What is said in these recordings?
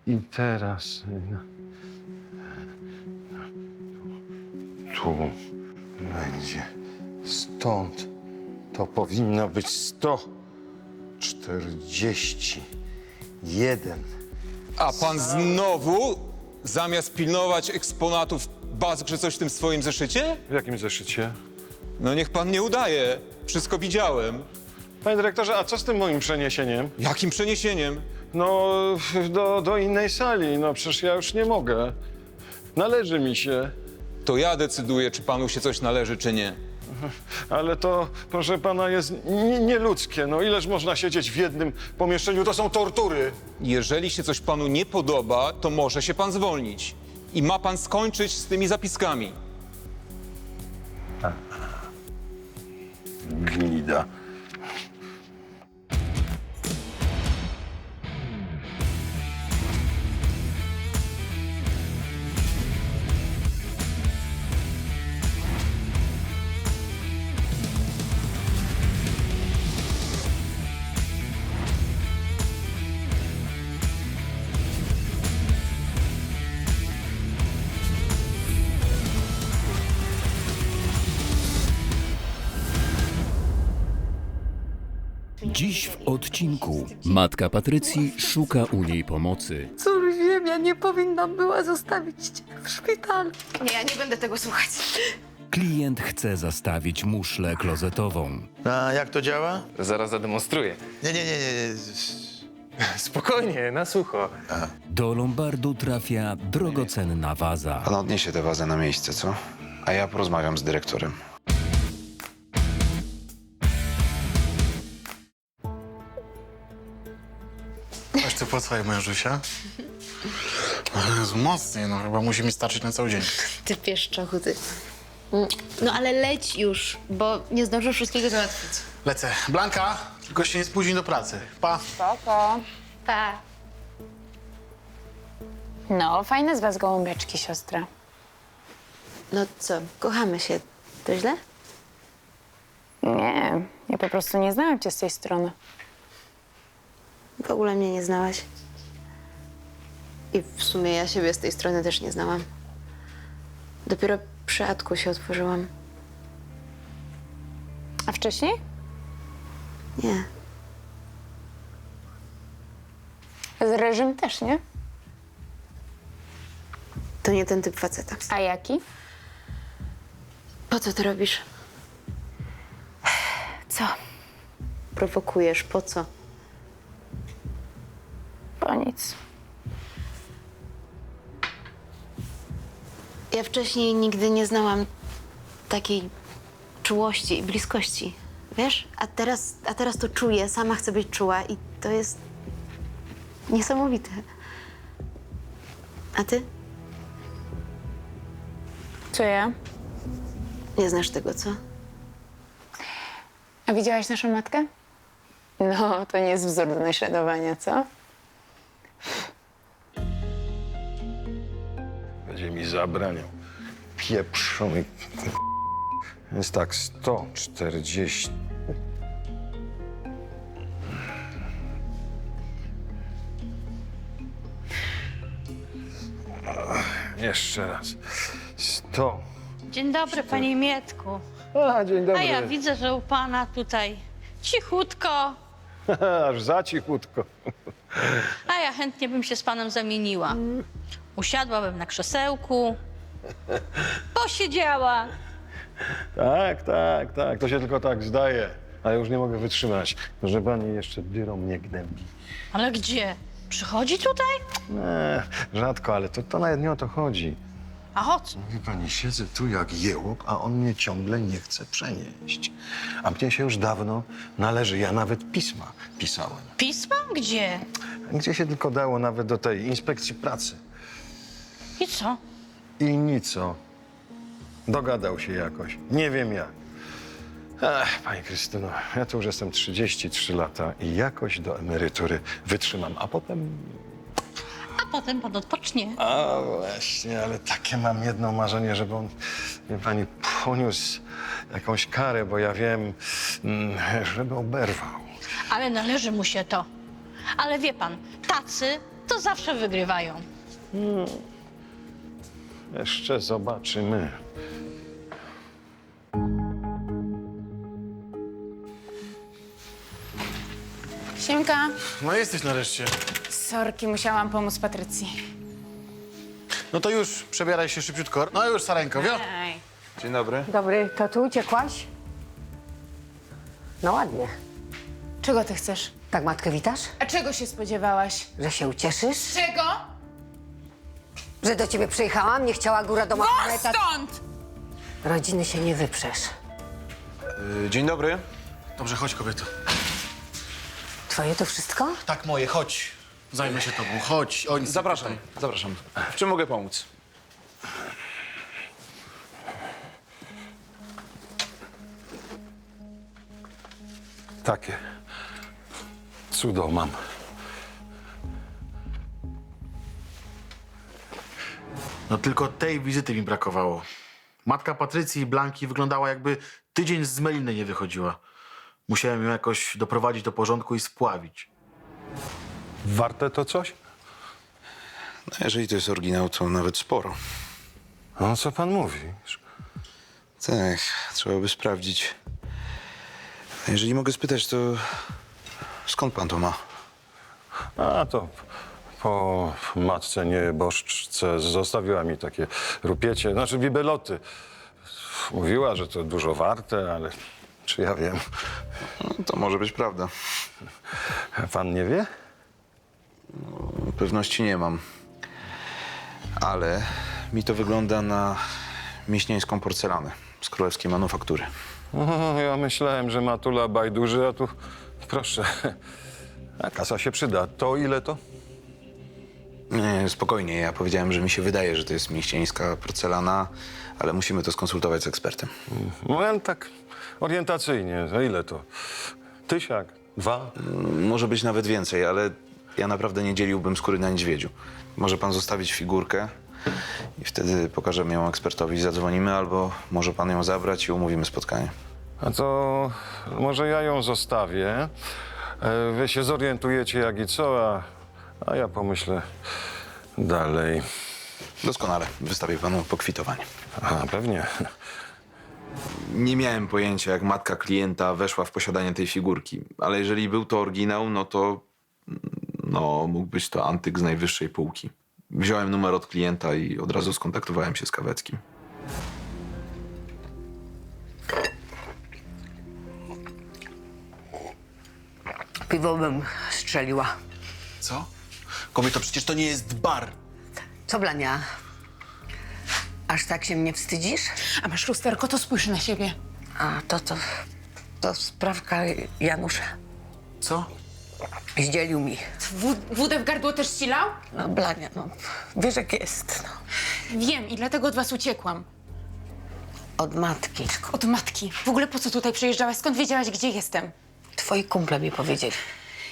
I teraz... Tu będzie. Stąd to powinno być 141. A pan znowu, zamiast pilnować eksponatów, bazgrze coś w tym swoim zeszycie? W jakim zeszycie? No niech pan nie udaje. Wszystko widziałem. Panie dyrektorze, a co z tym moim przeniesieniem? Jakim przeniesieniem? No, do innej sali. No przecież ja już nie mogę. Należy mi się. To ja decyduję, czy panu się coś należy, czy nie. Ale to, proszę pana, jest nieludzkie. No ileż można siedzieć w jednym pomieszczeniu? To są tortury. Jeżeli się coś panu nie podoba, to może się pan zwolnić. I ma pan skończyć z tymi zapiskami. Gnida. Dziś w odcinku matka Patrycji szuka u niej pomocy. Cóż wiem, ja nie powinnam była zostawić cię w szpitalu. Nie, ja nie będę tego słuchać. Klient chce zastawić muszlę klozetową. A jak to działa? Zaraz zademonstruję. Nie. Spokojnie, na sucho. Do lombardu trafia drogocenna waza. Pan odniesie tę wazę na miejsce, co? A ja porozmawiam z dyrektorem. Weź ty posłuchaj, mężusia. Jezu, mocniej, no chyba musi mi starczyć na cały dzień. Ty pieszczochu, ty. No ale leć już, bo nie zdążę wszystkiego załatwić. Lecę. Blanka, tylko się nie spóźnij do pracy. Pa. Pa. No, fajne z was gołąbeczki, siostra. No co, kochamy się. To źle? Nie, ja po prostu nie znałam cię z tej strony. W ogóle mnie nie znałaś. I w sumie ja siebie z tej strony też nie znałam. Dopiero przy Adku się otworzyłam. A wcześniej? Nie. Z reżim też, nie? To nie ten typ faceta. A jaki? Po co to robisz? Co? Prowokujesz, po co? Po nic. Ja wcześniej nigdy nie znałam takiej czułości i bliskości. Wiesz? A teraz to czuję, sama chcę być czuła i to jest niesamowite. A ty? Co ja? Nie znasz tego, co? A widziałaś naszą matkę? No, to nie jest wzór do naśladowania, co? Będzie mi zabraniał. Pieprzony. Jest tak, 140. Jeszcze raz. 100. Dzień dobry, panie Mietku. A, dzień dobry. A ja widzę, że u pana tutaj cichutko, Aż za cichutko. a ja chętnie bym się z panem zamieniła. Usiadłabym na krzesełku, posiedziała. Tak. To się tylko tak zdaje. Ale już nie mogę wytrzymać, że pani jeszcze dyrą mnie gnębi. Ale gdzie? Przychodzi tutaj? Nie, rzadko, ale to nawet nie o to chodzi. A o co? Wie pani, siedzę tu jak jełop, a on mnie ciągle nie chce przenieść. A mnie się już dawno należy. Ja nawet pisma pisałem. Pisma? Gdzie? Gdzie się tylko dało, nawet do tej inspekcji pracy. I co? I nico. Dogadał się jakoś. Nie wiem jak. Ech, pani Krystyno, ja tu już jestem 33 lata i jakoś do emerytury wytrzymam, a potem... A potem pan odpocznie. A właśnie, ale takie mam jedno marzenie, żeby on, wie pani, poniósł jakąś karę, bo ja wiem, żeby oberwał. Ale należy mu się to. Ale wie pan, tacy to zawsze wygrywają. Jeszcze zobaczymy. Siemka. No jesteś nareszcie. Sorki, musiałam pomóc Patrycji. No to już, przebieraj się szybciutko. No już, Sarenko, wio? Ej. Dzień dobry. Dobry, to tu uciekłaś? No ładnie. Czego ty chcesz? Tak matkę witasz? A czego się spodziewałaś? Że się ucieszysz? Czego? Że do ciebie przyjechałam, nie chciała góra do Mahometa. Stąd! Rodziny się nie wyprzesz. Dzień dobry. Dobrze, chodź, kobieto. Twoje to wszystko? Tak, moje, chodź. Zajmę się tobą, chodź. Oni Zapraszam, zapraszam. W czym mogę pomóc? Takie cudo mam. No tylko tej wizyty mi brakowało. Matka Patrycji i Blanki wyglądała, jakby tydzień z meliny nie wychodziła. Musiałem ją jakoś doprowadzić do porządku i spławić. Warte to coś? No, jeżeli to jest oryginał, to nawet sporo. No, co pan mówi? Tak, trzeba by sprawdzić. A jeżeli mogę spytać, to skąd pan to ma? A to po matce nieboszczce zostawiła mi takie rupiecie, znaczy bibeloty. Mówiła, że to dużo warte, ale czy ja wiem? No, to może być prawda. Pan nie wie? Pewności nie mam. Ale mi to wygląda na miśnieńską porcelanę z królewskiej manufaktury. O, ja myślałem, że matula bajduży, a tu proszę. A kasa się przyda. To ile to? Nie, spokojnie. Ja powiedziałem, że mi się wydaje, że to jest miśnieńska porcelana, ale musimy to skonsultować z ekspertem. No ja tak orientacyjnie. Za ile to? 1000? 2? Może być nawet więcej, ale ja naprawdę nie dzieliłbym skóry na niedźwiedziu. Może pan zostawić figurkę i wtedy pokażemy ją ekspertowi, zadzwonimy, albo może pan ją zabrać i umówimy spotkanie. A to może ja ją zostawię. Wy się zorientujecie jak i co, a ja pomyślę dalej. Doskonale. Wystawię panu pokwitowanie. A, pewnie. Nie miałem pojęcia, jak matka klienta weszła w posiadanie tej figurki, ale jeżeli był to oryginał, no to mógł być to antyk z najwyższej półki. Wziąłem numer od klienta i od razu skontaktowałem się z Kaweckim. Piwo bym strzeliła. Co? Kobieto, przecież to nie jest bar. Co, Blania? Aż tak się mnie wstydzisz? A masz lusterko, to spójrz na siebie. A to sprawka Janusza. Co? Zdzielił mi. Wódę w gardło też ścilał? No, Blania, no, wiesz jak jest, no. Wiem i dlatego od was uciekłam. Od matki. Od matki. W ogóle po co tutaj przyjeżdżałaś? Skąd wiedziałaś, gdzie jestem? Twoi kumple mi powiedzieli.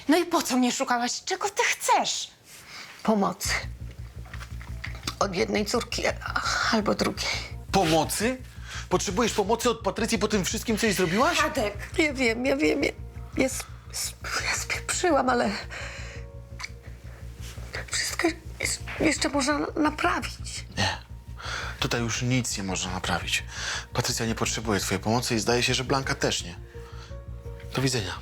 No i po co mnie szukałaś? Czego ty chcesz? Pomocy. Od jednej córki albo drugiej. Pomocy? Potrzebujesz pomocy od Patrycji po tym wszystkim, co jej zrobiłaś? Tadek. Ja wiem. Ja spieprzyłam, ale wszystko jeszcze można naprawić. Nie. Tutaj już nic nie można naprawić. Patrycja nie potrzebuje twojej pomocy i zdaje się, że Blanka też nie. Do widzenia.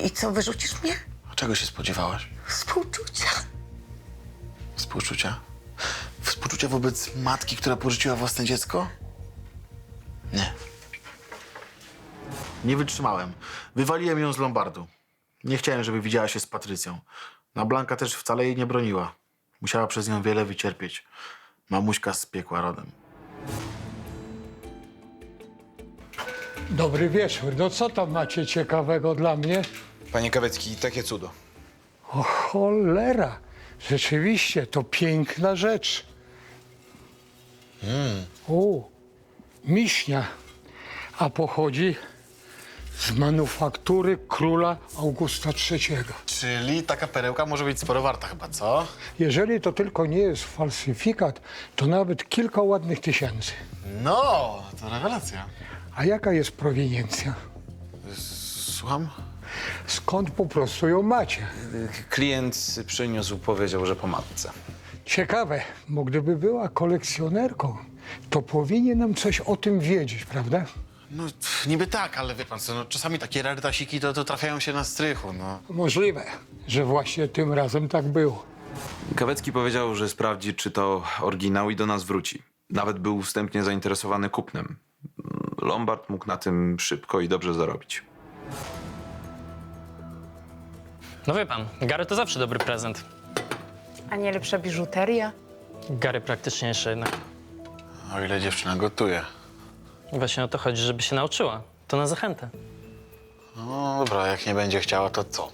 I co, wyrzucisz mnie? A czego się spodziewałaś? Współczucia. Współczucia? Współczucia wobec matki, która porzuciła własne dziecko? Nie. Nie wytrzymałem. Wywaliłem ją z Lombardu. Nie chciałem, żeby widziała się z Patrycją. No, Blanka też wcale jej nie broniła. Musiała przez nią wiele wycierpieć. Mamuśka z piekła rodem. Dobry wieczór. No co tam macie ciekawego dla mnie? Panie Kawecki, takie cudo. O cholera. Rzeczywiście, to piękna rzecz. O, miśnia. A pochodzi z manufaktury króla Augusta III. Czyli taka perełka może być sporo warta chyba, co? Jeżeli to tylko nie jest falsyfikat, to nawet kilka ładnych tysięcy. No, to rewelacja. A jaka jest proweniencja? Słucham? Skąd po prostu ją macie? Klient przyniósł, powiedział, że po matce. Ciekawe, bo gdyby była kolekcjonerką, to powinien nam coś o tym wiedzieć, prawda? No niby tak, ale wie pan co, no, czasami takie rarytasiki to trafiają się na strychu, no. Możliwe, że właśnie tym razem tak było. Kawecki powiedział, że sprawdzi, czy to oryginał i do nas wróci. Nawet był wstępnie zainteresowany kupnem. Lombard mógł na tym szybko i dobrze zarobić. No wie pan, Gary to zawsze dobry prezent. A nie lepsza biżuteria? Gary praktyczniejszy jednak. O ile dziewczyna gotuje. Właśnie o to chodzi, żeby się nauczyła. To na zachętę. No dobra, jak nie będzie chciała, to co?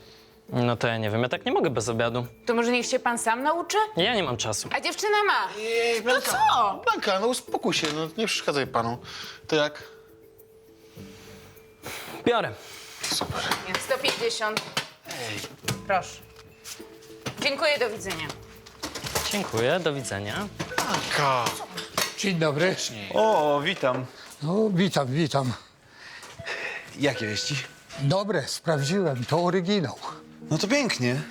No to ja nie wiem, ja tak nie mogę bez obiadu. To może niech się pan sam nauczy? Ja nie mam czasu. A dziewczyna ma. Ej, Blanka, co? Blanka, no uspokój się, no nie przeszkadzaj panu. To jak? Biorę. Super. 150. Proszę. Dziękuję, do widzenia. Dziękuję, do widzenia. Blanka. Dzień dobry. O, witam. No, witam, witam. Jakie wieści? Dobre, sprawdziłem, to oryginał. No to pięknie.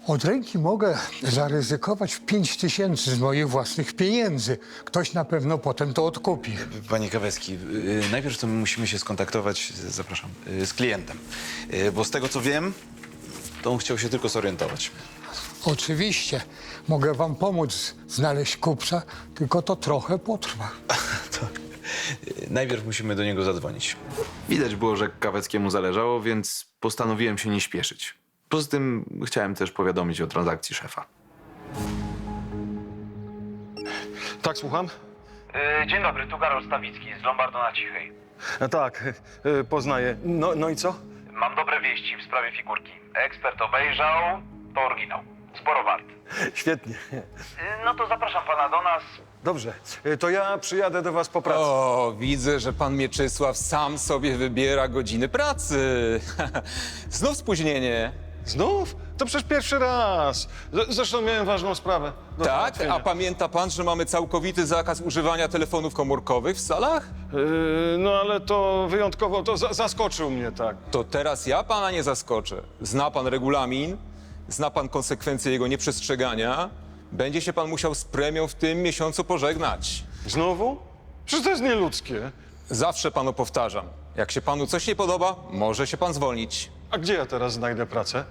Od ręki mogę zaryzykować 5000 z moich własnych pieniędzy. Ktoś na pewno potem to odkupi. Panie Kawecki, najpierw to my musimy się skontaktować, zapraszam, z klientem. Bo z tego co wiem, to on chciał się tylko zorientować. Oczywiście, mogę wam pomóc znaleźć kupca, tylko to trochę potrwa. To najpierw musimy do niego zadzwonić. Widać było, że Kaweckiemu zależało, więc postanowiłem się nie śpieszyć. Poza tym chciałem też powiadomić o transakcji szefa. Tak, słucham? Dzień dobry, tu Karol Stawicki z Lombardu na Cichej. Tak, poznaję. No i co? Mam dobre wieści w sprawie figurki. Ekspert obejrzał, to oryginał. Sporo wart. Świetnie. No to zapraszam pana do nas. Dobrze, to ja przyjadę do was po pracy. O, widzę, że pan Mieczysław sam sobie wybiera godziny pracy. Znów spóźnienie. Znów? To przecież pierwszy raz. Zresztą miałem ważną sprawę. do Tak? załatwienia. A pamięta pan, że mamy całkowity zakaz używania telefonów komórkowych w salach? No ale to wyjątkowo, to zaskoczył mnie, tak. To teraz ja pana nie zaskoczę. Zna pan regulamin, zna pan konsekwencje jego nieprzestrzegania. Będzie się pan musiał z premią w tym miesiącu pożegnać. Znowu? Przecież to jest nieludzkie. Zawsze panu powtarzam. Jak się panu coś nie podoba, może się pan zwolnić. A gdzie ja teraz znajdę pracę?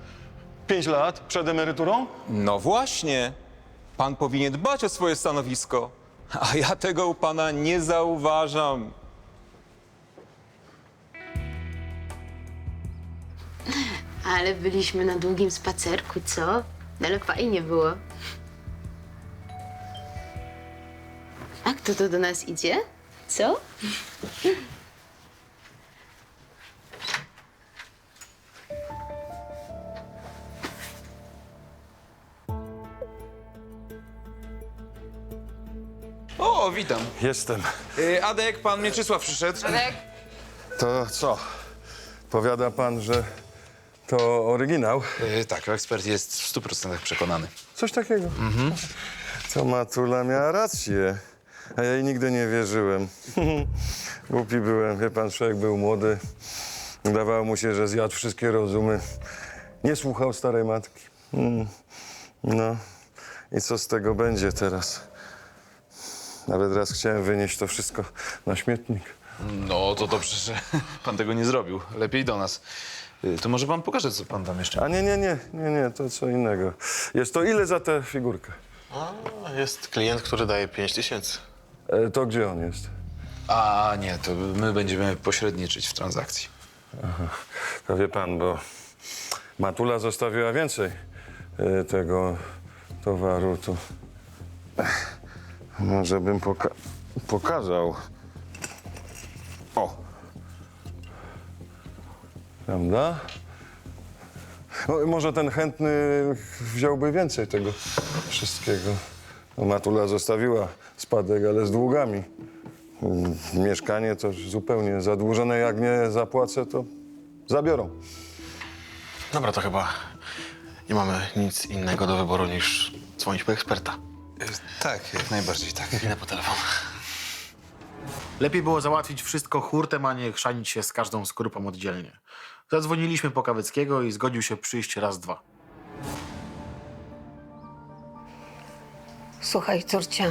5 lat przed emeryturą? No właśnie. Pan powinien dbać o swoje stanowisko. A ja tego u pana nie zauważam. Ale byliśmy na długim spacerku, co? Ale fajnie było. A kto to do nas idzie? Co? O, witam. Jestem. Adek, pan Mieczysław przyszedł. To co? Powiada pan, że to oryginał? Tak, ekspert jest w 100% przekonany. Coś takiego. To Matula miała rację. A ja jej nigdy nie wierzyłem. Głupi byłem. Wie pan, człowiek był młody. Wydawało mu się, że zjadł wszystkie rozumy. Nie słuchał starej matki. No. I co z tego będzie teraz? Nawet raz chciałem wynieść to wszystko na śmietnik. No, to dobrze, że pan tego nie zrobił. Lepiej do nas. To może pan pokaże, co pan tam jeszcze... A nie, to co innego. Jest to ile za tę figurkę? A, jest klient, który daje 5000. To gdzie on jest? A nie, to my będziemy pośredniczyć w transakcji. To wie pan, bo Matula zostawiła więcej tego towaru, to może bym pokazał. O! Prawda? No, może ten chętny wziąłby więcej tego wszystkiego. No, Matula zostawiła spadek, ale z długami. Mieszkanie to zupełnie zadłużone. Jak nie zapłacę, to zabiorą. Dobra, to chyba nie mamy nic innego do wyboru niż dzwonić po eksperta. Tak, jak najbardziej tak. Idę po telefon. Lepiej było załatwić wszystko hurtem, a nie chrzanić się z każdą skorupą oddzielnie. Zadzwoniliśmy po Kaweckiego i zgodził się przyjść raz, dwa. Słuchaj, córcia,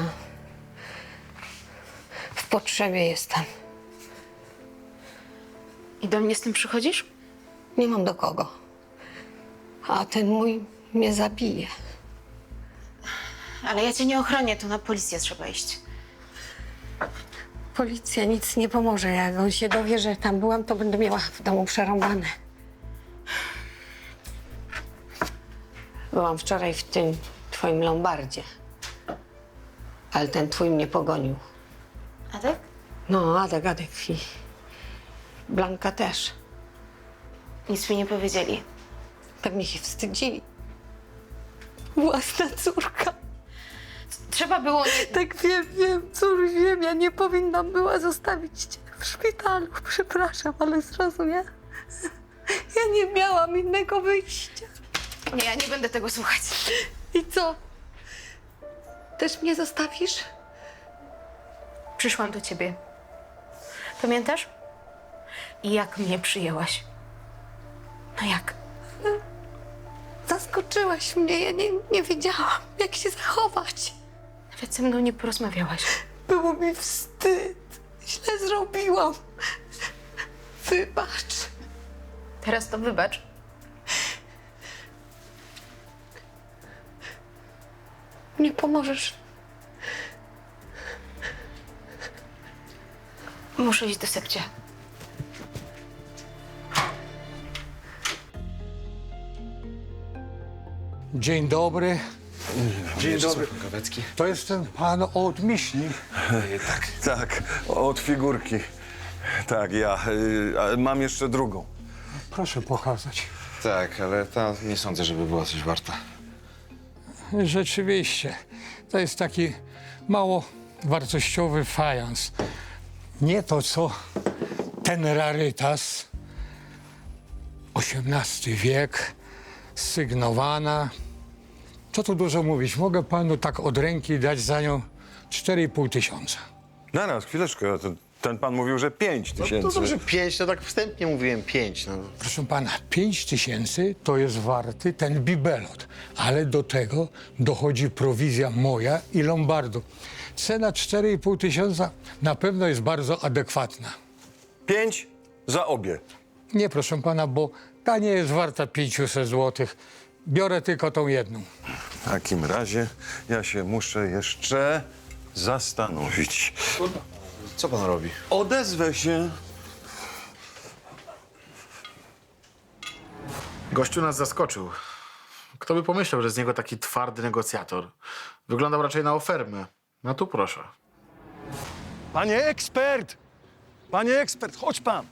w potrzebie jestem. I do mnie z tym przychodzisz? Nie mam do kogo. A ten mój mnie zabije. Ale ja cię nie ochronię, to na policję trzeba iść. Policja nic nie pomoże. Jak on się dowie, że tam byłam, to będę miała w domu przerąbane. Byłam wczoraj w tym twoim lombardzie. Ale ten twój mnie pogonił. Adek? No, Adek i Blanka też. Nic mi nie powiedzieli. Pewnie się wstydzili. Własna córka. Trzeba było... Tak wiem, cóż wiem, ja nie powinnam była zostawić cię w szpitalu. Przepraszam, ale zrozum, ja nie miałam innego wyjścia. Nie, ja nie będę tego słuchać. I co? Też mnie zostawisz? Przyszłam do ciebie. Pamiętasz? I jak mnie przyjęłaś? No jak? Zaskoczyłaś mnie, ja nie wiedziałam, jak się zachować. Nawet ze mną nie porozmawiałaś. Było mi wstyd. Źle zrobiłam. Wybacz. Teraz to wybacz. Nie pomożesz. Muszę iść do Sebcia. Dzień dobry. Dzień dobry. Kawecki. To jest ten pan od Miśni. Tak, od figurki. Tak, ja mam jeszcze drugą. Proszę pokazać. Tak, ale ta nie sądzę, żeby była coś warta. Rzeczywiście. To jest taki mało wartościowy fajans. Nie to, co ten rarytas. XVIII wiek, sygnowana. Co tu dużo mówić? Mogę panu tak od ręki dać za nią 4,5 tysiąca. Naraz, chwileczkę. Ten pan mówił, że 5 No tysięcy. to dobrze, 5, to tak wstępnie mówiłem 5. No. Proszę pana, 5 tysięcy to jest warty ten bibelot, ale do tego dochodzi prowizja moja i Lombardu. Cena 4,5 tysiąca na pewno jest bardzo adekwatna. 5 za obie. Nie, proszę pana, bo ta nie jest warta 500 złotych. Biorę tylko tą jedną. W takim razie ja się muszę jeszcze zastanowić. Co pan robi? Odezwę się. Gościu nas zaskoczył. Kto by pomyślał, że z niego taki twardy negocjator? Wyglądał raczej na ofermę. No tu proszę. Panie ekspert! Panie ekspert, chodź pan.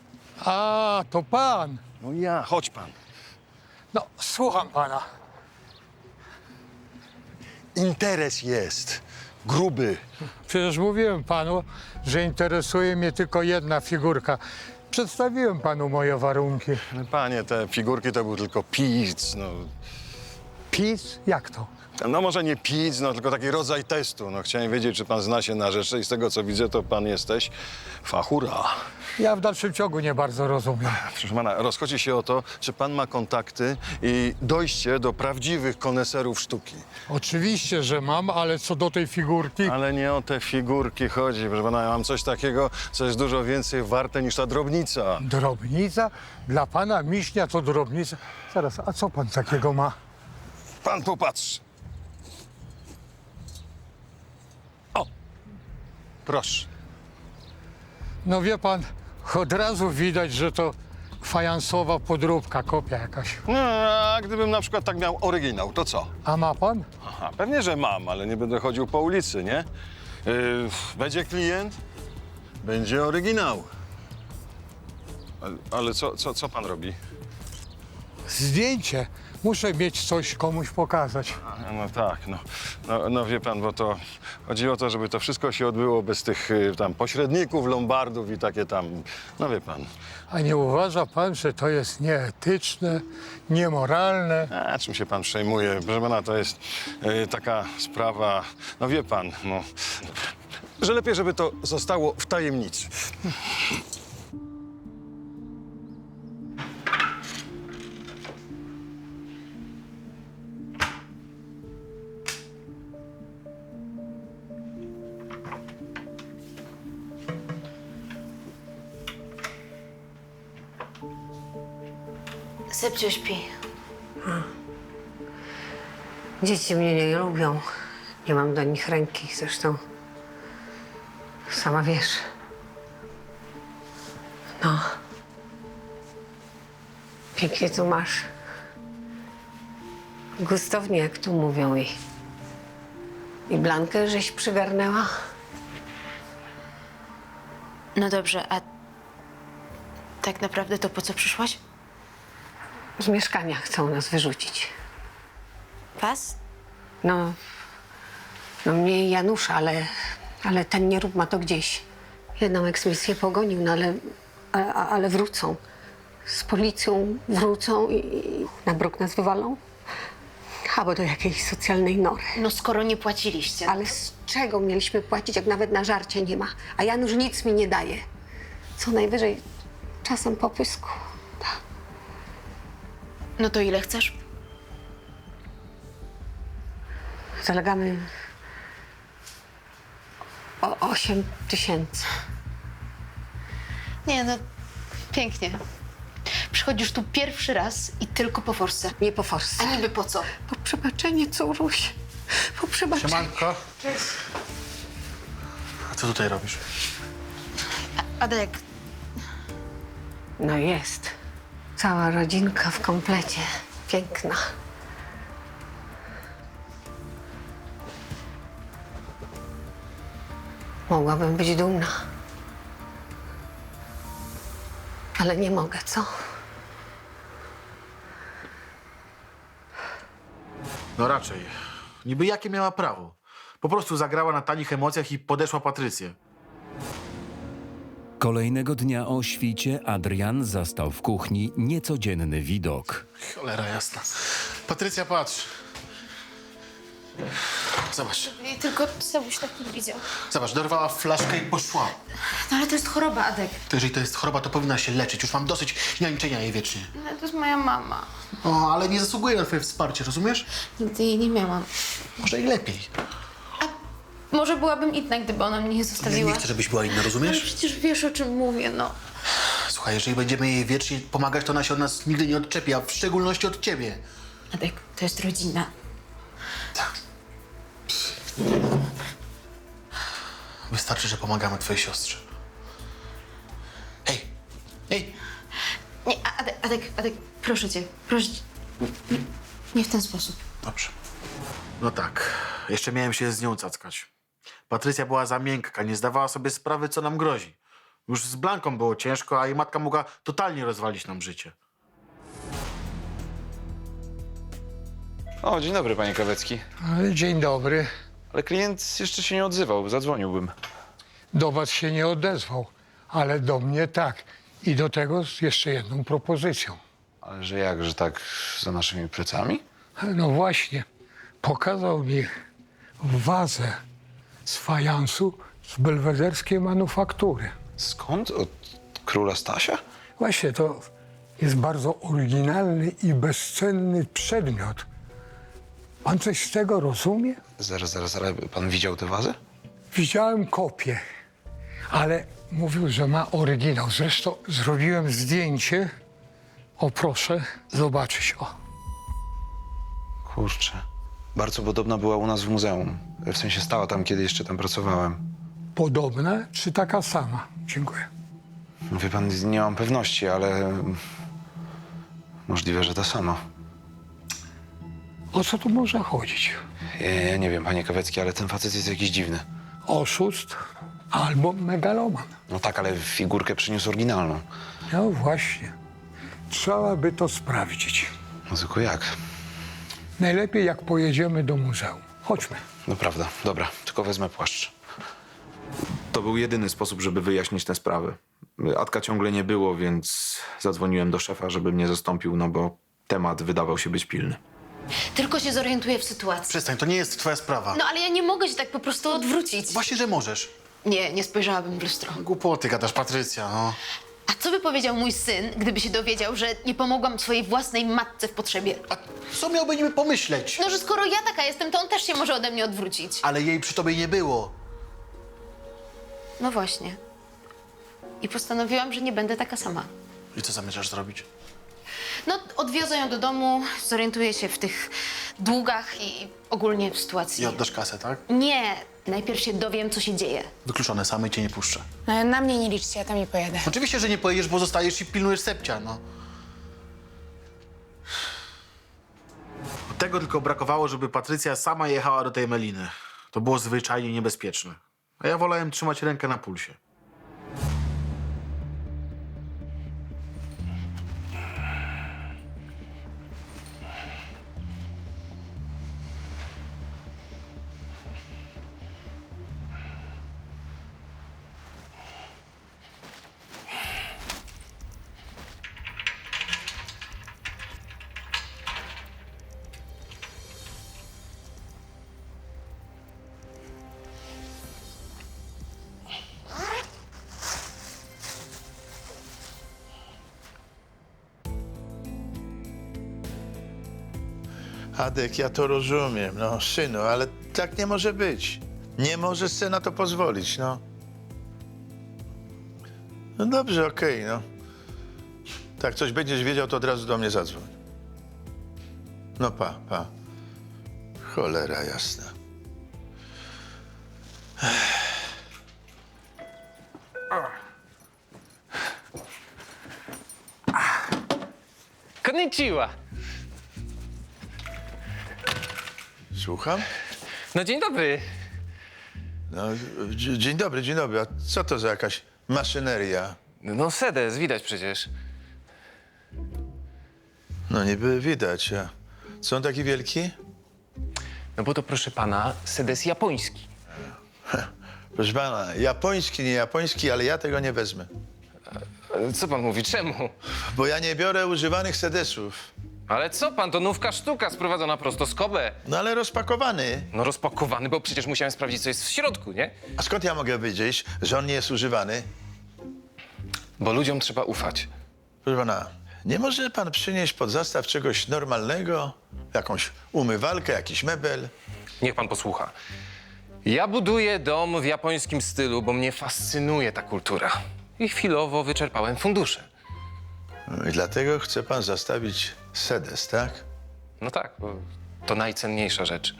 A, to pan. No ja, chodź pan. No, słucham pana. Interes jest. Gruby. Przecież mówiłem panu, że interesuje mnie tylko jedna figurka. Przedstawiłem panu moje warunki. Panie, te figurki to był tylko pic, no. Pic? Jak to? No może nie pic, no tylko taki rodzaj testu. No chciałem wiedzieć, czy pan zna się na rzeczy i z tego, co widzę, to pan jesteś fachura. Ja w dalszym ciągu nie bardzo rozumiem. Proszę pana, rozchodzi się o to, czy pan ma kontakty i dojście do prawdziwych koneserów sztuki. Oczywiście, że mam, ale co do tej figurki... Ale nie o te figurki chodzi, proszę pana, ja mam coś takiego, co jest dużo więcej warte niż ta drobnica. Drobnica? Dla pana miśnia to drobnica? Zaraz, a co pan takiego ma? Pan popatrz. O! Proszę. No wie pan, od razu widać, że to fajansowa podróbka, kopia jakaś. No, a gdybym na przykład tak miał oryginał, to co? A ma pan? Aha, pewnie, że mam, ale nie będę chodził po ulicy, nie? Będzie klient, będzie oryginał. Ale co pan robi? Zdjęcie. Muszę mieć coś komuś pokazać. No tak, no wie pan, bo to chodzi o to, żeby to wszystko się odbyło bez tych tam pośredników, lombardów i takie tam, no wie pan. A nie uważa pan, że to jest nieetyczne, niemoralne? A czym się pan przejmuje? Proszę pana, to jest taka sprawa, no wie pan, no że lepiej, żeby to zostało w tajemnicy. Sepcio śpi. Dzieci mnie nie lubią. Nie mam do nich ręki. Zresztą sama wiesz. No. Pięknie tu masz. Gustownie, jak tu mówią. I Blankę żeś przygarnęła? No dobrze, a tak naprawdę to po co przyszłaś? Z mieszkania chcą nas wyrzucić. Was? No mnie i Janusza, ale ten nierób ma to gdzieś. Jedną eksmisję pogonił, no ale wrócą. Z policją wrócą i na bruk nas wywalą? Albo do jakiejś socjalnej nory. No skoro nie płaciliście. Ale z czego mieliśmy płacić, jak nawet na żarcie nie ma? A Janusz nic mi nie daje. Co najwyżej czasem po pysku. No to ile chcesz? Zalegamy 8 000. Nie, no pięknie. Przychodzisz tu pierwszy raz i tylko po forsę. Nie po forsę. A niby po co? Po przebaczenie, córuś. Po przebaczenie. Siemanko. A co tutaj robisz? Adek, No jest. Cała rodzinka w komplecie. Piękna. Mogłabym być dumna. Ale nie mogę, co? No raczej. Niby jakie miała prawo? Po prostu zagrała na tanich emocjach i podeszła Patrycję. Kolejnego dnia o świcie Adrian zastał w kuchni niecodzienny widok. Cholera jasna. Patrycja, patrz. Zobacz. tylko Sebuś tak nie widział. Zobacz, dorwała flaszkę i poszła. No ale to jest choroba, Adek. To jeżeli to jest choroba, to powinna się leczyć. Już mam dosyć niańczenia jej wiecznie. No to jest moja mama. O, ale nie zasługuje na twoje wsparcie, rozumiesz? Nigdy jej nie miałam. Może i lepiej. Może byłabym inna, gdyby ona mnie nie Ja zostawiła. nie chcę, żebyś była inna, Ale rozumiesz? przecież wiesz, o czym mówię, no. Słuchaj, jeżeli będziemy jej wiecznie pomagać, to ona się od nas nigdy nie odczepi, a w szczególności od ciebie. Adek, to jest rodzina. Tak. Wystarczy, że pomagamy twojej siostrze. Hej! Hej! Nie, Adek, proszę cię, proszę cię. Nie w ten sposób. Dobrze. No tak. Jeszcze miałem się z nią cackać. Patrycja była za miękka, nie zdawała sobie sprawy, co nam grozi. Już z Blanką było ciężko, a jej matka mogła totalnie rozwalić nam życie. O, dzień dobry, panie Kawecki. Dzień dobry. Ale klient jeszcze się nie odzywał, zadzwoniłbym. Do was się nie odezwał, ale do mnie tak. I do tego z jeszcze jedną propozycją. Ale że jak, że tak za naszymi plecami? No właśnie, pokazał mi wazę z fajansu z belwederskiej manufaktury. Skąd? Od króla Stasia? Właśnie, to jest bardzo oryginalny i bezcenny przedmiot. Pan coś z tego rozumie? Zaraz, ale pan widział tę wazę? Widziałem kopię, ale mówił, że ma oryginał. Zresztą zrobiłem zdjęcie. O, proszę zobaczyć. O. Kurczę. Bardzo podobna była u nas w muzeum. W sensie stała tam, kiedy jeszcze tam pracowałem. Podobna czy taka sama? Dziękuję. Wie pan, nie mam pewności, ale możliwe, że ta sama. O co tu może chodzić? Ja nie wiem, panie Kawecki, ale ten facet jest jakiś dziwny. Oszust albo megaloman. No tak, ale figurkę przyniósł oryginalną. No właśnie. Trzeba by to sprawdzić. No tylko jak? Najlepiej jak pojedziemy do muzeum. Chodźmy. No prawda, dobra, tylko wezmę płaszcz. To był jedyny sposób, żeby wyjaśnić tę sprawę. Adka ciągle nie było, więc zadzwoniłem do szefa, żeby mnie zastąpił, no bo temat wydawał się być pilny. Tylko się zorientuję w sytuacji. Przestań, to nie jest twoja sprawa. No ale ja nie mogę się tak po prostu odwrócić. Właśnie, że możesz. Nie spojrzałabym w lustro. Głupoty gadasz, Patrycja, no. A co by powiedział mój syn, gdyby się dowiedział, że nie pomogłam swojej własnej matce w potrzebie? A co miałby niby pomyśleć? No, że skoro ja taka jestem, to on też się może ode mnie odwrócić. Ale jej przy tobie nie było. No właśnie. I postanowiłam, że nie będę taka sama. I co zamierzasz zrobić? No, odwiozę ją do domu, zorientuję się w tych długach i ogólnie w sytuacji. I oddasz kasę, tak? Nie, najpierw się dowiem, co się dzieje. Wykluczone, samej cię nie puszczę. Na mnie nie liczcie, ja tam nie pojadę. Oczywiście, że nie pojedziesz, bo zostajesz i pilnujesz Sepcia, no. Tego tylko brakowało, żeby Patrycja sama jechała do tej Meliny. To było zwyczajnie niebezpieczne. A ja wolałem trzymać rękę na pulsie. Adek, ja to rozumiem, no synu, ale tak nie może być. Nie może sobie na to pozwolić, no. No dobrze, okej, no. Tak coś będziesz wiedział, to od razu do mnie zadzwoń. No pa. Cholera jasna. Konnichiwa. Słucham? No dzień dobry. No, dzień dobry. A co to za jakaś maszyneria? No sedes, widać przecież. No niby widać, a co on taki wielki? No bo to proszę pana, sedes japoński. Proszę pana, japoński, nie japoński, ale ja tego nie wezmę. Co pan mówi, czemu? Bo ja nie biorę używanych sedesów. Ale co pan, to nówka sztuka sprowadzona prosto z Kobe. No ale rozpakowany. No rozpakowany, bo przecież musiałem sprawdzić, co jest w środku, nie? A skąd ja mogę wiedzieć, że on nie jest używany? Bo ludziom trzeba ufać. Proszę pana, nie może pan przynieść pod zastaw czegoś normalnego? Jakąś umywalkę, jakiś mebel? Niech pan posłucha. Ja buduję dom w japońskim stylu, bo mnie fascynuje ta kultura. I chwilowo wyczerpałem fundusze. No i dlatego chce pan zastawić sedes, tak? No tak, bo to najcenniejsza rzecz.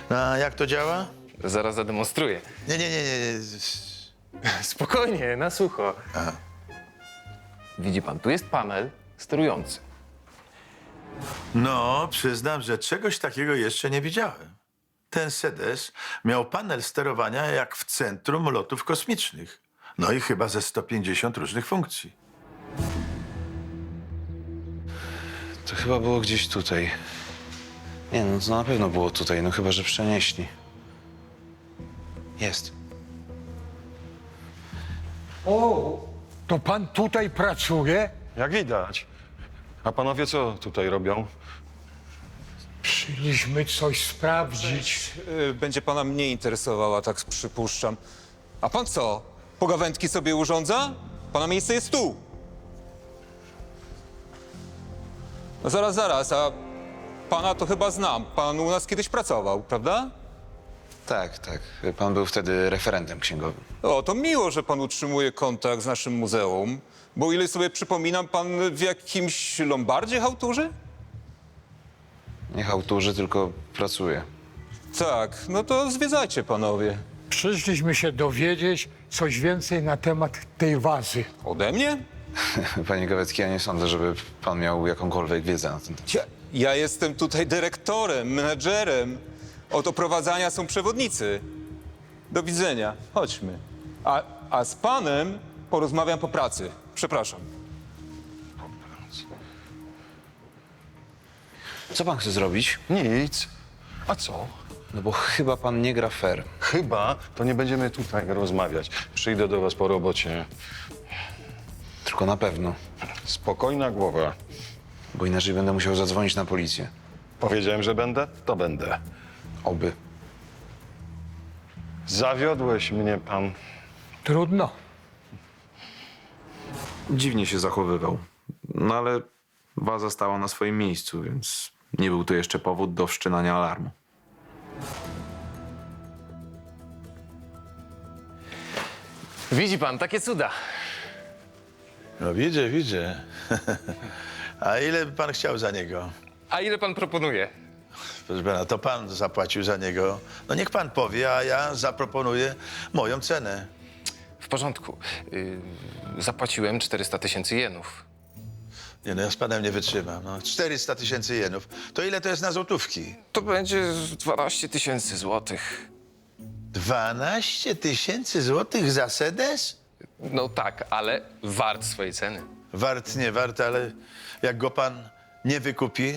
No, a jak to działa? Zaraz zademonstruję. Nie. Spokojnie, na sucho. Aha. Widzi pan, tu jest panel sterujący. No, przyznam, że czegoś takiego jeszcze nie widziałem. Ten sedes miał panel sterowania jak w centrum lotów kosmicznych. No i chyba ze 150 różnych funkcji. To chyba było gdzieś tutaj. Nie, no to na pewno było tutaj, no chyba, że przenieśli. Jest. To pan tutaj pracuje? Jak widać. A panowie co tutaj robią? Przyszliśmy coś sprawdzić. Będzie pana mnie interesowała, tak przypuszczam. A pan co? Pogawędki sobie urządza? Pana miejsce jest tu. No zaraz, a pana to chyba znam. Pan u nas kiedyś pracował, prawda? Tak. Pan był wtedy referentem księgowym. O, to miło, że pan utrzymuje kontakt z naszym muzeum, bo o ile sobie przypominam, pan w jakimś lombardzie chałturzy? Nie chałturzy, tylko pracuje. Tak, no to zwiedzajcie panowie. Przyszliśmy się dowiedzieć coś więcej na temat tej wazy. Ode mnie? Panie Gawecki, ja nie sądzę, żeby pan miał jakąkolwiek wiedzę na ten temat. Ja jestem tutaj dyrektorem, menadżerem. Od oprowadzania są przewodnicy. Do widzenia. Chodźmy. A z panem porozmawiam po pracy. Przepraszam. Co pan chce zrobić? Nic. A co? No bo chyba pan nie gra fair. Chyba to nie będziemy tutaj rozmawiać. Przyjdę do was po robocie. Tylko na pewno. Spokojna głowa. Bo inaczej będę musiał zadzwonić na policję. Powiedziałem, że będę, to będę. Oby. Zawiodłeś mnie, pan. Trudno. Dziwnie się zachowywał. No ale waza stała na swoim miejscu, więc nie był to jeszcze powód do wszczynania alarmu. Widzi pan, takie cuda. No widzę, widzę. A ile by pan chciał za niego? A ile pan proponuje? Proszę pana, to pan zapłacił za niego. No niech pan powie, a ja zaproponuję moją cenę. W porządku. Zapłaciłem 400 000 jenów. Nie no, ja z panem nie wytrzymam. No, 400 000 jenów. To ile to jest na złotówki? To będzie 12 000 złotych. 12 000 złotych za sedes? No tak, ale wart swojej ceny. Wart, nie wart, ale jak go pan nie wykupi,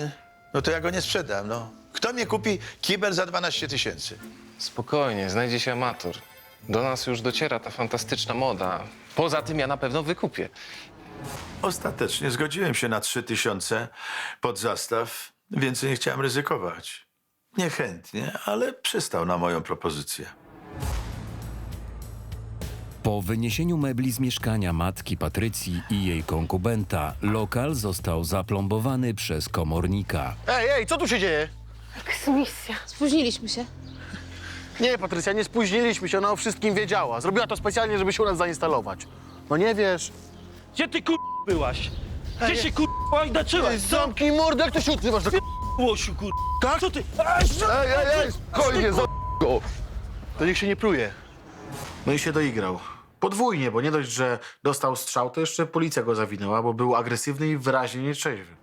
no to ja go nie sprzedam, no. Kto mnie kupi kibel za 12 000? Spokojnie, znajdzie się amator. Do nas już dociera ta fantastyczna moda. Poza tym ja na pewno wykupię. Ostatecznie zgodziłem się na 3000 pod zastaw. Więcej nie chciałem ryzykować. Niechętnie, ale przystał na moją propozycję. Po wyniesieniu mebli z mieszkania matki Patrycji i jej konkubenta, lokal został zaplombowany przez komornika. Ej, co tu się dzieje? Eksmisja. Spóźniliśmy się. Nie, Patrycja, nie spóźniliśmy się, ona o wszystkim wiedziała. Zrobiła to specjalnie, żeby się u nas zainstalować. No nie wiesz. Gdzie ty byłaś? Gdzie się ojdaczyłaś? Zamknij mordę, jak to się odzywasz do Łosiu tak? Co ty? Ej, spokojnie, go. To niech się nie pruje. No i się doigrał. Podwójnie, bo nie dość, że dostał strzał, to jeszcze policja go zawinęła, bo był agresywny i wyraźnie nietrzeźwy.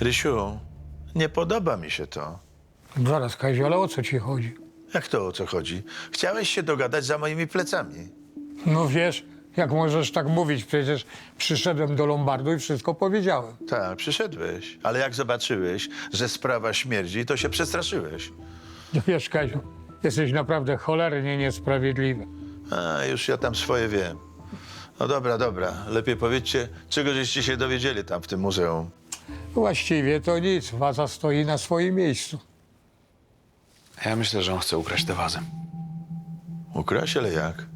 Rysiu, nie podoba mi się to. Zaraz, Kaziu, ale o co ci chodzi? Jak to o co chodzi? Chciałeś się dogadać za moimi plecami. No wiesz, jak możesz tak mówić? Przecież przyszedłem do Lombardu i wszystko powiedziałem. Tak, przyszedłeś, ale jak zobaczyłeś, że sprawa śmierdzi, to się przestraszyłeś. No wiesz, Kaziu, jesteś naprawdę cholernie niesprawiedliwy. A, już ja tam swoje wiem. No dobra, dobra. Lepiej powiedzcie, czego żeście się dowiedzieli tam w tym muzeum. Właściwie to nic, waza stoi na swoim miejscu. Ja myślę, że on chce ukraść tę wazę. Ukraść, ale jak?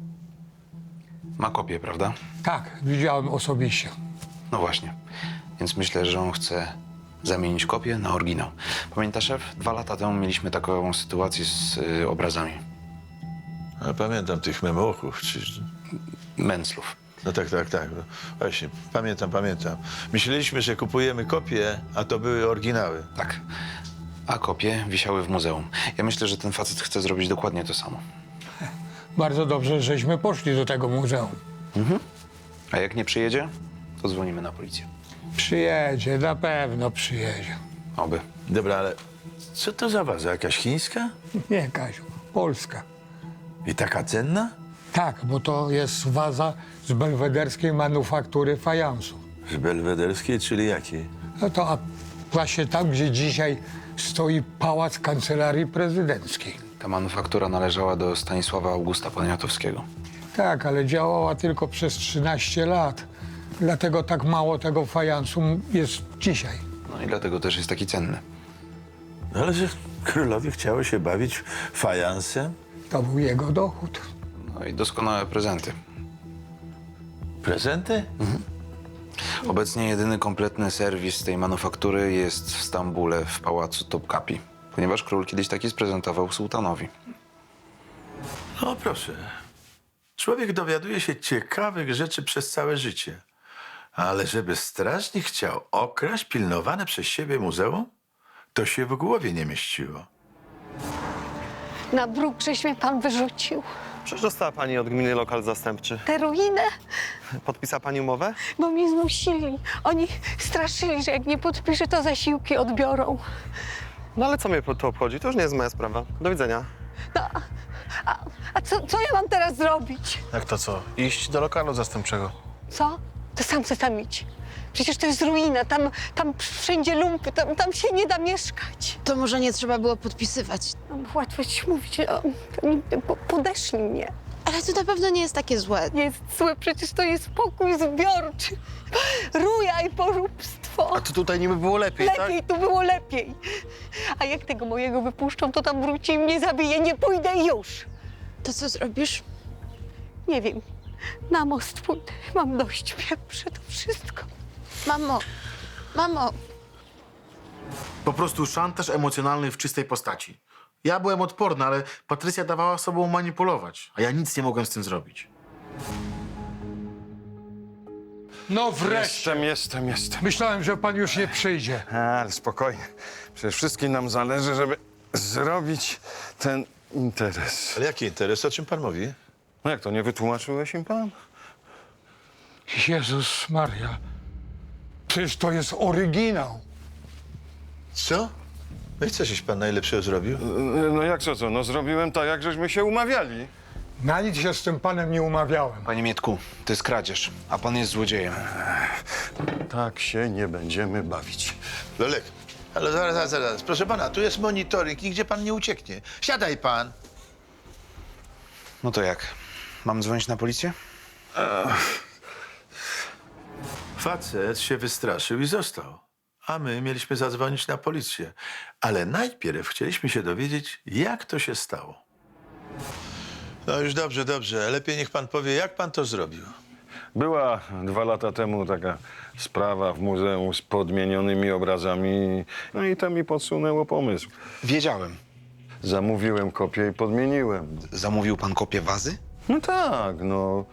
Ma kopię, prawda? Tak, widziałem osobiście. No właśnie. Więc myślę, że on chce zamienić kopię na oryginał. Pamiętasz, szef? 2 lata temu mieliśmy taką sytuację z obrazami. A pamiętam tych memochów, czy... Menclów. No tak. No, właśnie, pamiętam. Myśleliśmy, że kupujemy kopie, a to były oryginały. Tak. A kopie wisiały w muzeum. Ja myślę, że ten facet chce zrobić dokładnie to samo. Bardzo dobrze, żeśmy poszli do tego muzeum. A jak nie przyjedzie, to dzwonimy na policję. Przyjedzie, na pewno przyjedzie. Oby. Dobra, ale co to za waza? Jakaś chińska? Nie, Kaziu, Polska. I taka cenna? Tak, bo to jest waza z belwederskiej manufaktury fajansu. Z belwederskiej, czyli jakiej? No to a właśnie tam, gdzie dzisiaj stoi pałac Kancelarii Prezydenckiej. Ta manufaktura należała do Stanisława Augusta Poniatowskiego. Tak, ale działała tylko przez 13 lat. Dlatego tak mało tego fajansu jest dzisiaj. No i dlatego też jest taki cenny. No ale że królowi chciało się bawić fajansem? To był jego dochód. No i doskonałe prezenty. Prezenty? Obecnie jedyny kompletny serwis tej manufaktury jest w Stambule, w pałacu Topkapi. Ponieważ król kiedyś taki sprezentował sułtanowi. No proszę. Człowiek dowiaduje się ciekawych rzeczy przez całe życie. Ale żeby strażnik chciał okraść pilnowane przez siebie muzeum, to się w głowie nie mieściło. Na bruk żeś mnie pan wyrzucił. Przecież dostała pani od gminy lokal zastępczy. Tę ruinę, Podpisała pani umowę? bo mnie zmusili. Oni straszyli, że jak nie podpiszę, to zasiłki odbiorą. No ale co mnie to obchodzi? To już nie jest moja sprawa. Do widzenia. No, a co ja mam teraz zrobić? Jak to co? Iść do lokalu zastępczego. Co? To sam se tam idź. Przecież to jest ruina, tam wszędzie lumpy, tam się nie da mieszkać. To może nie trzeba było podpisywać. No, łatwo ci mówić, oni podeszli mnie. Ale to na pewno nie jest takie złe. Jest złe, przecież to jest pokój zbiorczy. Ruja i poróbstwo. A to tutaj niby było lepiej, tak? Lepiej, tu było lepiej. A jak tego mojego wypuszczą, to tam wróci i mnie zabije. Nie pójdę już. To co zrobisz? Nie wiem. Na most pójdę. Mam dość pieprze to wszystko. Mamo, Po prostu szantaż emocjonalny w czystej postaci. Ja byłem odporny, ale Patrycja dawała sobą manipulować, a ja nic nie mogłem z tym zrobić. No wreszcie. Jestem. Myślałem, że pan już nie przyjdzie. Ale spokojnie. Przecież wszystkim nam zależy, żeby zrobić ten interes. Ale jaki interes? O czym pan mówi? No jak to, nie wytłumaczyłeś im pan? Jezus Maria. Przecież to jest oryginał. Co? No i co żeś pan najlepszego zrobił? No jak co? No zrobiłem tak, jak żeśmy się umawiali. Na nic się z tym panem nie umawiałem. Panie Mietku, to jest kradzież, a pan jest złodziejem. Tak się nie będziemy bawić. Lolek, ale zaraz. Proszę pana, tu jest monitoring i gdzie pan nie ucieknie. Siadaj pan. No to jak? Mam dzwonić na policję? Facet się wystraszył i został. A my mieliśmy zadzwonić na policję. Ale najpierw chcieliśmy się dowiedzieć, jak to się stało. No już dobrze. Lepiej niech pan powie, jak pan to zrobił. Była 2 lata temu taka sprawa w muzeum z podmienionymi obrazami. No i to mi podsunęło pomysł. Wiedziałem. Zamówiłem kopię i podmieniłem. Zamówił pan kopię wazy? No tak, no.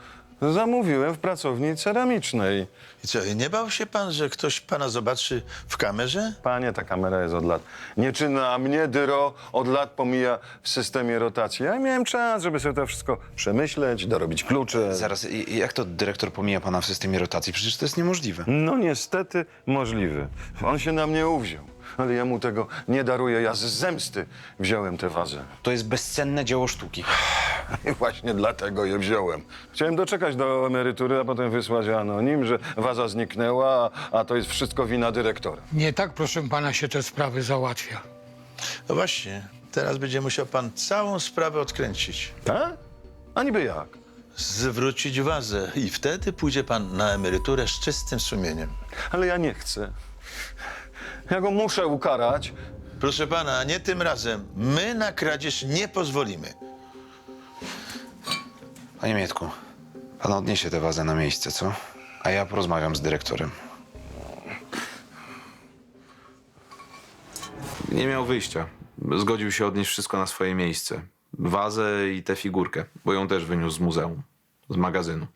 Zamówiłem w pracowni ceramicznej. I co, i nie bał się pan, że ktoś pana zobaczy w kamerze? Panie, ta kamera jest od lat nieczynna, a mnie dyro od lat pomija w systemie rotacji. Ja miałem czas, żeby sobie to wszystko przemyśleć, dorobić klucze. Zaraz, jak to dyrektor pomija pana w systemie rotacji? Przecież to jest niemożliwe. No niestety możliwe. On się na mnie uwziął, ale ja mu tego nie daruję. Ja z zemsty wziąłem tę wazę. To jest bezcenne dzieło sztuki. I właśnie dlatego je wziąłem. Chciałem doczekać do emerytury, a potem wysłać anonim, że waza zniknęła, a to jest wszystko wina dyrektora. Nie tak, proszę pana, się te sprawy załatwia. No właśnie, teraz będzie musiał pan całą sprawę odkręcić. Tak? A niby jak? Zwrócić wazę i wtedy pójdzie pan na emeryturę z czystym sumieniem. Ale ja nie chcę. Ja go muszę ukarać. Proszę pana, nie tym razem. My na kradzież nie pozwolimy. Panie Mietku, pan odniesie tę wazę na miejsce, co? A ja porozmawiam z dyrektorem. Nie miał wyjścia. Zgodził się odnieść wszystko na swoje miejsce. Wazę i tę figurkę, bo ją też wyniósł z muzeum, z magazynu.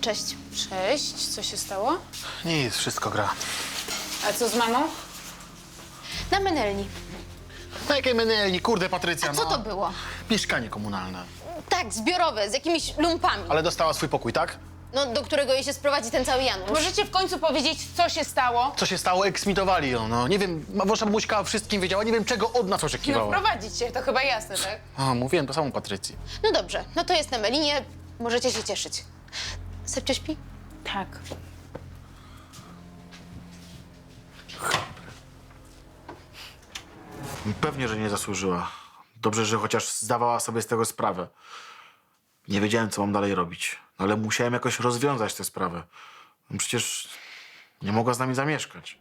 Cześć. Cześć. Co się stało? Nic, wszystko gra. A co z mamą? na Menelni. Na jakiej Menelni? Kurde, Patrycja, A co to było? Mieszkanie komunalne. Tak, zbiorowe, z jakimiś lumpami. Ale dostała swój pokój, tak? No, do którego jej się sprowadzi ten cały Janusz. Możecie w końcu powiedzieć, co się stało? Co się stało? Eksmitowali ją, no. Nie wiem, wasza mamuśka o wszystkim wiedziała, nie wiem, czego od nas No, oczekiwała. wprowadzić się, to chyba jasne, tak? A, mówiłem to samą Patrycji. No dobrze, no to jest na Melinie, możecie się cieszyć. Sepcia śpi? Tak. Pewnie, że nie zasłużyła. Dobrze, że chociaż zdawała sobie z tego sprawę. Nie wiedziałem, co mam dalej robić, ale musiałem jakoś rozwiązać tę sprawę. No przecież nie mogła z nami zamieszkać.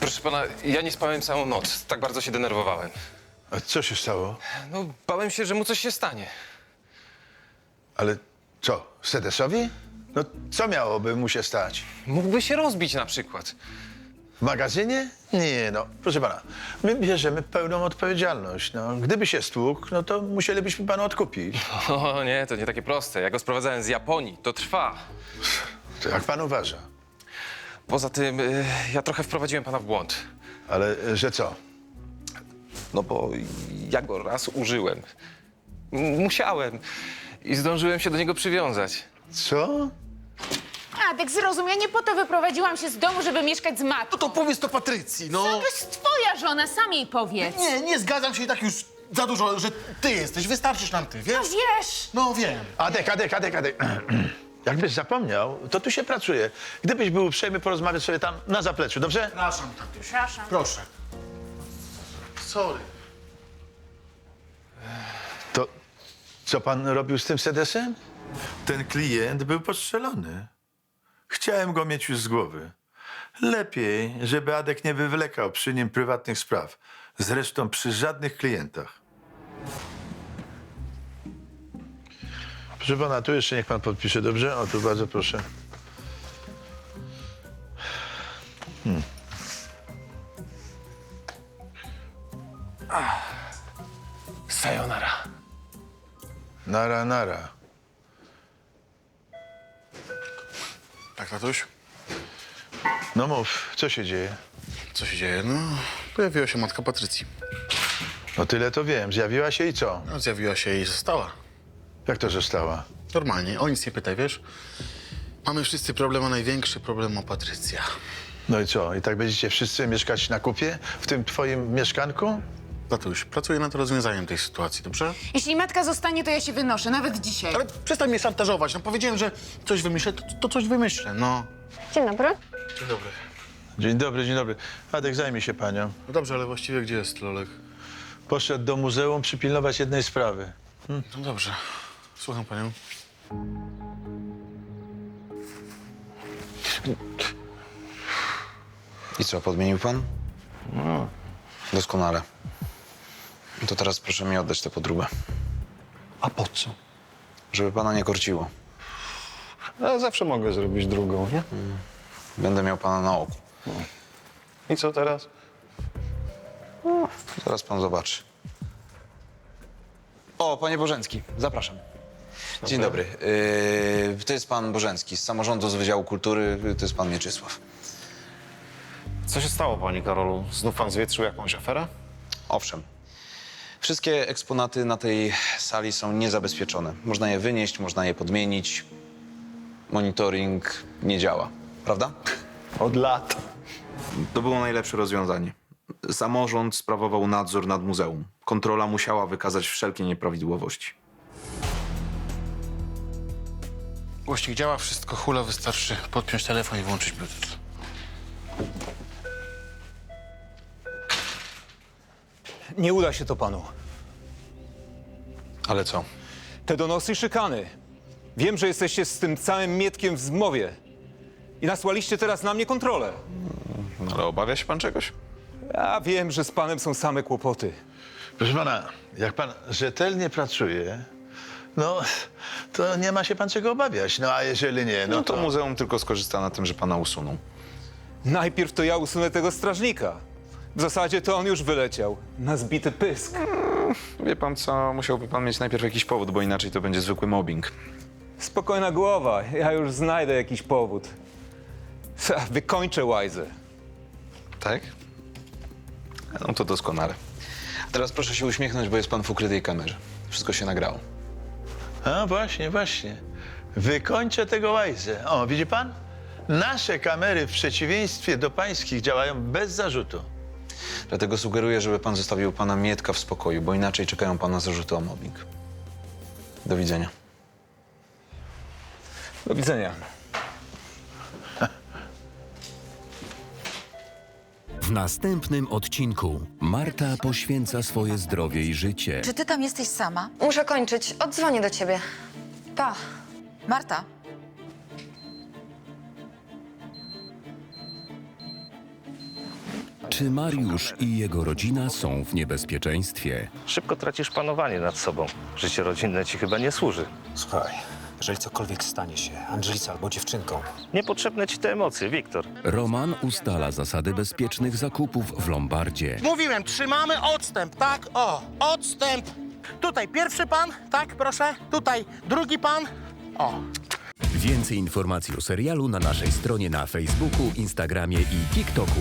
Proszę pana, ja nie spałem całą noc. Tak bardzo się denerwowałem. A co się stało? No, bałem się, że mu coś się stanie. Ale co, Sedesowi? No co miałoby mu się stać? Mógłby się rozbić na przykład. W magazynie? Nie, no, proszę pana, my bierzemy pełną odpowiedzialność. No, gdyby się stłukł, no to musielibyśmy panu odkupić. O nie, to nie takie proste. Ja go sprowadzałem z Japonii. To trwa. To jak pan uważa? Poza tym, ja trochę wprowadziłem pana w błąd. Ale że co? No bo ja go raz użyłem. Musiałem. I zdążyłem się do niego przywiązać. Co? Adek, zrozum, ja nie po to wyprowadziłam się z domu, żeby mieszkać z matką. No to powiedz to Patrycji, no. To jest twoja żona, sam jej powiedz. Nie zgadzam się i tak już za dużo, że ty jesteś, wystarczysz nam ty, wiesz? No wiesz! No wiem. Adek. Jakbyś zapomniał, to tu się pracuje. Gdybyś był uprzejmy, porozmawiać sobie tam na zapleczu, dobrze? Przepraszam, tatuś. Przepraszam. Proszę. Sorry. To co pan robił z tym sedesem? Ten klient był postrzelony. Chciałem go mieć już z głowy. Lepiej, żeby Adek nie wywlekał przy nim prywatnych spraw. Zresztą przy żadnych klientach. Proszę pana, tu jeszcze niech pan podpisze, dobrze? O, tu bardzo proszę. Sayonara. Nara. Tak, tatuś? No mów, co się dzieje? Co się dzieje? No, pojawiła się matka Patrycji. No tyle to wiem. Zjawiła się i co? No, zjawiła się i została. Jak to została? Normalnie, o nic nie pytaj, wiesz? Mamy wszyscy problem, a największy problem o Patrycja. No i co? I tak będziecie wszyscy mieszkać na kupie? W tym twoim mieszkanku? Tatuś, pracuję nad rozwiązaniem tej sytuacji, dobrze? Jeśli matka zostanie, to ja się wynoszę, nawet dzisiaj. Ale przestań mnie szantażować. No powiedziałem, że coś wymyślę, to coś wymyślę, no. Dzień dobry. Dzień dobry. Dzień dobry. Adek, zajmie się panią. No dobrze, ale właściwie gdzie jest Lolek? Poszedł do muzeum przypilnować jednej sprawy. No dobrze. Słucham panią. I co, podmienił pan? No. Doskonale. To teraz proszę mi oddać tę podróbę. A po co? Żeby pana nie korciło. Ja zawsze mogę zrobić drugą, nie? Będę miał pana na oku. I co teraz? Zaraz pan zobaczy. O, panie Bożencki, zapraszam. Dzień dobry. To jest pan Bożencki z samorządu, z Wydziału Kultury. To jest pan Mieczysław. Co się stało, panie Karolu? Znów pan zwietrzył jakąś aferę? Owszem. Wszystkie eksponaty na tej sali są niezabezpieczone. Można je wynieść, można je podmienić. Monitoring nie działa, prawda? Od lat. To było najlepsze rozwiązanie. Samorząd sprawował nadzór nad muzeum. Kontrola musiała wykazać wszelkie nieprawidłowości. Głośnik działa, wszystko hula, wystarczy podpiąć telefon i włączyć Bluetooth. Nie uda się to panu. Ale co? Te donosy i szykany. Wiem, że jesteście z tym całym Mietkiem w zmowie. I nasłaliście teraz na mnie kontrolę. Ale obawia się pan czegoś? Ja wiem, że z panem są same kłopoty. Proszę pana, jak pan rzetelnie pracuje, no to nie ma się pan czego obawiać. No a jeżeli nie, No to muzeum tylko skorzysta na tym, że pana usuną. Najpierw to ja usunę tego strażnika. W zasadzie to on już wyleciał. Na zbity pysk. Wie pan co, musiałby pan mieć najpierw jakiś powód, bo inaczej to będzie zwykły mobbing. Spokojna głowa, ja już znajdę jakiś powód. Wykończę łajzę. Tak? No to doskonale. A teraz proszę się uśmiechnąć, bo jest pan w ukrytej kamerze. Wszystko się nagrało. A właśnie. Wykończę tego łajzę. O, widzi pan? Nasze kamery w przeciwieństwie do pańskich działają bez zarzutu. Dlatego sugeruję, żeby pan zostawił pana Mietka w spokoju, bo inaczej czekają pana zarzuty o mobbing. Do widzenia. Do widzenia. W następnym odcinku Marta poświęca swoje zdrowie i życie. Czy ty tam jesteś sama? Muszę kończyć. Odzwonię do ciebie. Pa. Marta? Czy Mariusz i jego rodzina są w niebezpieczeństwie? Szybko tracisz panowanie nad sobą. Życie rodzinne ci chyba nie służy. Słuchaj, jeżeli cokolwiek stanie się Angelice albo dziewczynkom, Niepotrzebne ci te emocje, Wiktor. Roman ustala zasady bezpiecznych zakupów w Lombardzie. Mówiłem, trzymamy odstęp, tak? O, odstęp. Tutaj pierwszy pan, tak, proszę. Tutaj drugi pan. O. Więcej informacji o serialu na naszej stronie na Facebooku, Instagramie i TikToku.